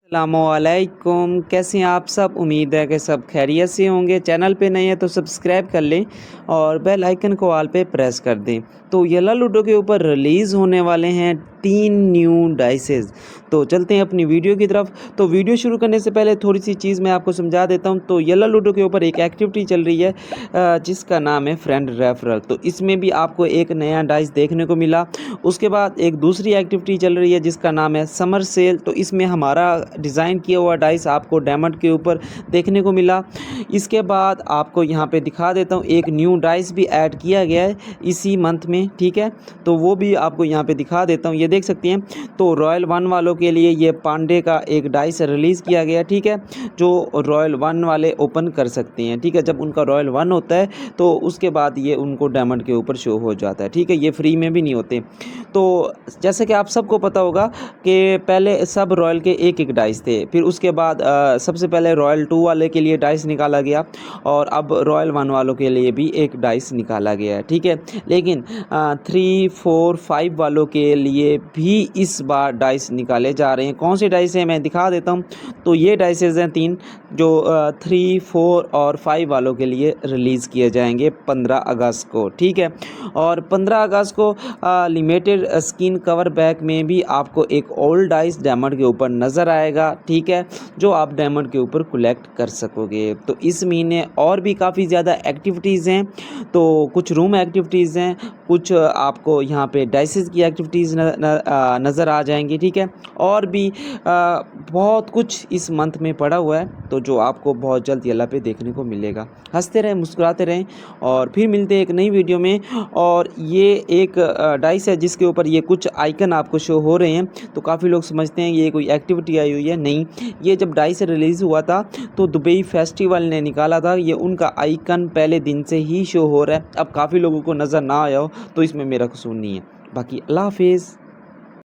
अस्सलामुअलैकुम, कैसे हैं आप सब। उम्मीद है कि सब खैरियत से होंगे। चैनल पे नए हैं तो सब्सक्राइब कर लें और बेल आइकन को ऑल पे प्रेस कर दें। तो येलो लूडो के ऊपर रिलीज़ होने वाले हैं 3 न्यू डाइसेस। तो चलते हैं अपनी वीडियो की तरफ। तो वीडियो शुरू करने से पहले थोड़ी सी चीज़ मैं आपको समझा देता हूँ। तो येलो लूडो के ऊपर एक एक्टिविटी चल रही है जिसका नाम है फ्रेंड रेफरल। तो इसमें भी आपको एक नया डाइस देखने को मिला। उसके बाद एक दूसरी एक्टिविटी चल रही है जिसका नाम है समर सेल। तो इसमें हमारा डिज़ाइन किया हुआ डाइस आपको डायमंड के ऊपर देखने को मिला। इसके बाद आपको यहाँ पे दिखा देता हूँ एक न्यू डाइस भी ऐड किया गया है इसी मंथ में, ठीक है। तो वो भी आपको यहाँ पे दिखा देता हूँ, ये देख सकते हैं। तो रॉयल 1 वालों के लिए ये पांडे का एक डाइस रिलीज़ किया गया, ठीक है, जो रॉयल 1 वाले ओपन कर सकते हैं, ठीक है। जब उनका रॉयल 1 होता है तो उसके बाद ये उनको डायमंड के ऊपर शो हो जाता है, ठीक है। ये फ्री में भी नहीं होते। तो जैसे कि आप सबको पता होगा कि पहले सब रॉयल के एक एक डाइस थे, फिर उसके बाद सबसे पहले रॉयल 2 वाले के लिए डाइस निकाला गया और अब रॉयल 1 वालों के लिए भी एक डाइस निकाला गया है, ठीक है। लेकिन 3, 4, 5 वालों के लिए भी इस बार डाइस निकाले जा रहे हैं। कौन से डाइस हैं मैं दिखा देता हूं। तो ये डाइसेस हैं 3 जो 3, 4 और 5 वालों के लिए रिलीज़ किए जाएंगे 15 अगस्त को, ठीक है। और 15 अगस्त को लिमिटेड स्किन कवर बैक में भी आपको एक ओल्ड डाइस डायमंड के ऊपर नज़र आएगा, ठीक है, जो आप डायमंड के ऊपर कलेक्ट कर सकोगे। तो इस महीने और भी काफ़ी ज़्यादा एक्टिविटीज़ हैं। तो कुछ रूम एक्टिविटीज़ हैं, कुछ आपको यहाँ पे डाइसेस की एक्टिविटीज़ नज़र आ जाएंगी, ठीक है। और भी बहुत कुछ इस मंथ में पड़ा हुआ है तो जो आपको बहुत जल्द येला पे देखने को मिलेगा। हंसते रहें, मुस्कुराते रहें और फिर मिलते हैं एक नई वीडियो में। और ये एक डाइस है जिसके ऊपर ये कुछ आइकन आपको शो हो रहे हैं। तो काफ़ी लोग समझते हैं ये कोई एक्टिविटी आई हुई है, नहीं। ये जब डाइस रिलीज़ हुआ था तो दुबई फेस्टिवल ने निकाला था, ये उनका आइकन पहले दिन से ही शो हो रहा है। अब काफ़ी लोगों को नज़र ना आया हो तो इसमें मेरा कसूर नहीं है। बाकी अल्लाह हाफिज़।